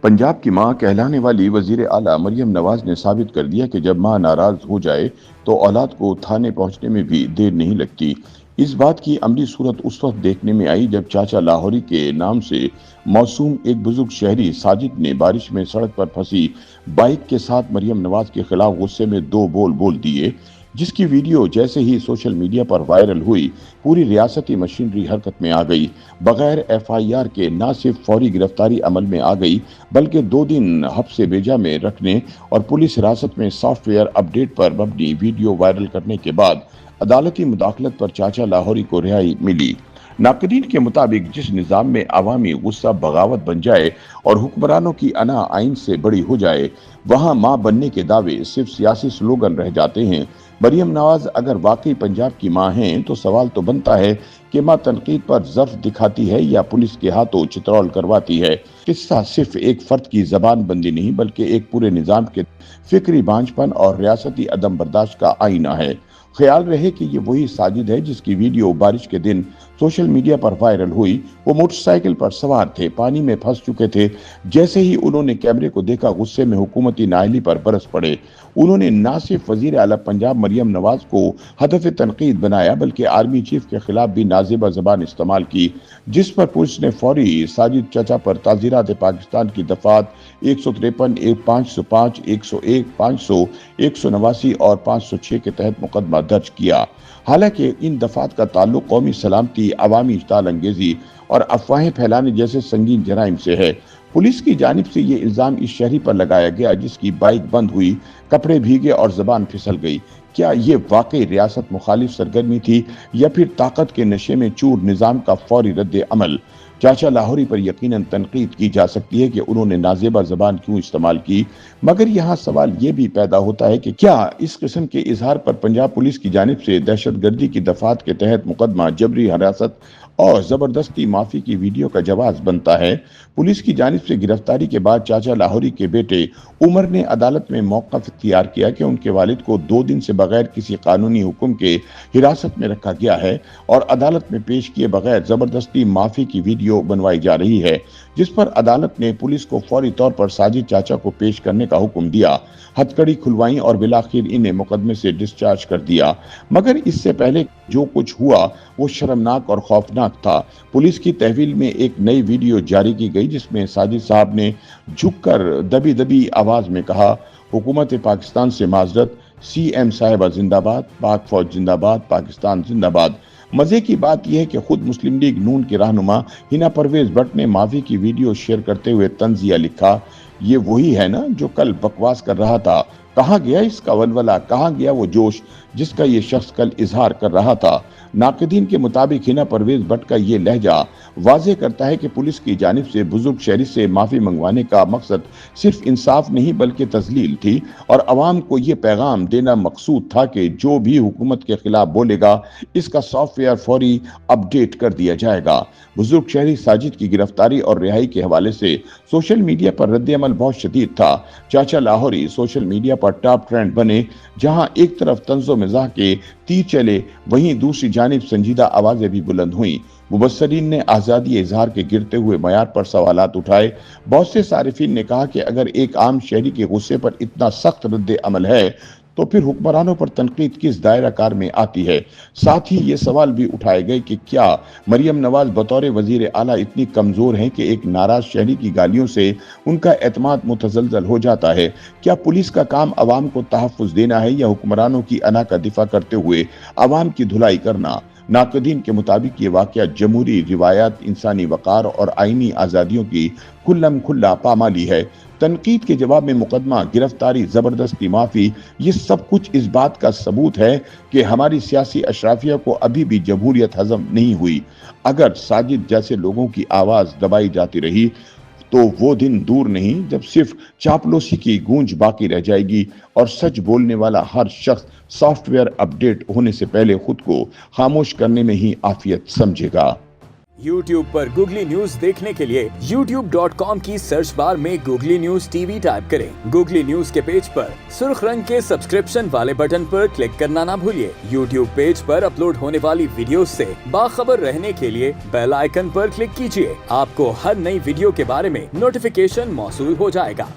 पंजाब की मां कहलाने वाली वजीर आला मरियम नवाज ने साबित कर दिया कि जब मां नाराज हो जाए तो औलाद को थाने पहुंचने में भी देर नहीं लगती। इस बात की अमली सूरत उस वक्त देखने में आई जब चाचा लाहौरी के नाम से मौसूम एक बुजुर्ग शहरी साजिद ने बारिश में सड़क पर फंसी बाइक के साथ मरियम नवाज के खिलाफ गुस्से में दो बोल दिए, जिसकी वीडियो जैसे ही सोशल मीडिया पर वायरल हुई, पूरी रियासती मशीनरी हरकत में आ गई। बगैर एफआईआर के न सिर्फ फौरी गिरफ्तारी अमल में आ गई, बल्कि 2 दिन हफ्से बेजा में रखने और पुलिस हिरासत में सॉफ्टवेयर अपडेट पर मबनी वीडियो वायरल करने के बाद अदालती मुदाखलत पर चाचा लाहौरी को रिहाई मिली। नाकदीन के मुताबिक जिस निज़ाम में अवामी गुस्सा बगावत बन जाए और हुक्मरानों की अना आइन से बड़ी हो जाए, वहां मां बनने के दावे सिर्फ सियासी स्लोगन रह जाते हैं। मरियम नवाज अगर वाकई पंजाब की मां हैं तो सवाल तो बनता है कि मां तनकीद पर ज़र्फ दिखाती है या पुलिस के हाथों चित्रौल करवाती है। किस्सा सिर्फ एक फर्द की जबान बंदी नहीं बल्कि एक पूरे निजाम के फिक्री बांझपन और रियासती अदम बर्दाश्त का आईना है। ख्याल रहे कि ये वही साजिद है जिसकी वीडियो बारिश के दिन सोशल मीडिया पर वायरल हुई। वो मोटरसाइकिल पर सवार थे, पानी में फंस चुके थे। जैसे ही उन्होंने कैमरे को देखा, गुस्से में हुकूमती नाअहली पर बरस पड़े। उन्होंने न सिर्फ वजीर आला पंजाब मरियम नवाज को हदफ तनकीद बनाया बल्कि आर्मी चीफ के खिलाफ भी नाजेबा जबान इस्तेमाल की, जिस पर पुलिस ने फौरी साजिद चाचा पर ताज़ीरात पाकिस्तान की दफात 153, 505, 101, 500, 189 और 506 के तहत मुकदमा दर्ज किया। हालांकि इन दफात का ताल्लुक कौमी सलामती, अवामी इश्ताल अंगेजी और अफवाहें फैलाने जैसे संगीन जराइम से है। पुलिस की जानिब से ये इल्जाम इस शहरी पर लगाया गया जिसकी बाइक बंद हुई, कपड़े भीगे और जबान फिसल गई। क्या ये वाकई रियासत मुखालिफ सरगर्मी थी या फिर ताकत के नशे में चूर निजाम का फौरी रद्द अमल? चाचा लाहौरी पर यकीनन तनकीद की जा सकती है कि उन्होंने नाजेबा जबान क्यों इस्तेमाल की, मगर यहाँ सवाल ये भी पैदा होता है कि क्या इस किस्म के इजहार पर पंजाब पुलिस की जानिब से दहशतगर्दी की दफात के तहत मुकदमा, जबरी हिरासत और जबरदस्ती माफी की वीडियो का जवाब बनता है? पुलिस की जानिब से गिरफ्तारी के बाद चाचा लाहौरी के बेटे उमर ने अदालत में मौक़िफ़ इख्तियार किया कि उनके वालिद को 2 दिन से बगैर किसी कानूनी हुक्म के हिरासत में रखा गया है और अदालत में पेश किए बगैर जबरदस्ती माफी की वीडियो बनवाई जा रही है, जिस पर अदालत ने पुलिस को फौरी तौर पर साजिद चाचा को पेश करने का हुक्म दिया, हथकड़ी खुलवाई और बिलाखिर इन्हें मुकदमे से डिस्चार्ज कर दिया। मगर इससे पहले जो कुछ हुआ वो शर्मनाक और खौफनाक था। पुलिस की तहवील में एक नई वीडियो जारी की गई जिसमें साजिद साहब ने झुककर दबी दबी आवाज में कहा, हुकूमत पाकिस्तान से माजरत, सीएम साहिबा जिंदाबाद, पाक फौज जिंदाबाद, पाकिस्तान जिंदाबाद। मजे की बात यह है कि खुद मुस्लिम लीग नून के रहनुमा हिना परवेज भट्ट ने माफी की वीडियो शेयर करते हुए तंजिया लिखा, ये वही है ना जो कल बकवास कर रहा था, कहाँ गया इसका वलवला, कहाँ गया वो जोश जिसका ये शख्स कल इजहार कर रहा था। नाकदीन के मुताबिक हिना परवेज भट्ट का ये लहजा वाजे करता है कि पुलिस की जानिब से बुजुर्ग शहरी से माफी मंगवाने का मकसद सिर्फ इंसाफ नहीं बल्कि तजलील थी और अवाम को ये पैगाम देना मकसूद था कि जो भी हुकूमत के खिलाफ बोलेगा इसका सॉफ्टवेयर फौरी अपडेट कर दिया जाएगा। बुजुर्ग शहरी साजिद की गिरफ्तारी और रिहाई के हवाले से सोशल मीडिया पर रद्द-ए-अमल बहुत शदीद था। चाचा लाहौरी सोशल मीडिया पर टॉप ट्रेंड बने, जहां एक तरफ तंज़ो मिज़ाह के तीर चले, वहीं दूसरी जानिब संजीदा आवाजें भी बुलंद हुईं। मुबस्सरीन ने आज़ादी इजहार के गिरते हुए मयार पर सवालात उठाए। बहुत से सारिफीन ने कहा कि अगर एक आम शहरी के गुस्से पर इतना सख्त रद्द अमल है तो फिर हुक्मरानों पर तनकीद किस दायरा कार में आती है। साथ ही ये सवाल भी उठाए गए कि क्या मरियम नवाज बतौर वजीर आला इतनी कमजोर हैं कि एक नाराज शहरी की गालियों से उनका एतमाद मुतजलजल हो जाता है? क्या पुलिस का काम अवाम को तहफ़्फ़ुज़ देना है या हुक्मरानों की अना का दिफा करते हुए अवाम की धुलाई करना? नाकदीन के मुताबिक ये वाक़या जमहूरी रिवायात, इंसानी वक़ार और आईनी आज़ादियों की खुल्लम खुल्ला पामाली है। तनकीद के जवाब में मुकदमा, गिरफ्तारी, जबरदस्ती माफी, ये सब कुछ इस बात का सबूत है कि हमारी सियासी अशराफिया को अभी भी जमहूरियत हजम नहीं हुई। अगर साजिद जैसे लोगों की आवाज दबाई जाती रही तो वो दिन दूर नहीं जब सिर्फ चापलूसी की गूंज बाकी रह जाएगी और सच बोलने वाला हर शख्स सॉफ्टवेयर अपडेट होने से पहले खुद को खामोश करने में ही आफियत समझेगा। YouTube पर गूगली न्यूज देखने के लिए youtube.com की सर्च बार में गूगली न्यूज टीवी टाइप करें। गूगली न्यूज के पेज पर सुर्ख रंग के सब्सक्रिप्शन वाले बटन पर क्लिक करना ना भूलिए। YouTube पेज पर अपलोड होने वाली वीडियोस से बाखबर रहने के लिए बेल आइकन पर क्लिक कीजिए। आपको हर नई वीडियो के बारे में नोटिफिकेशन मौसूल हो जाएगा।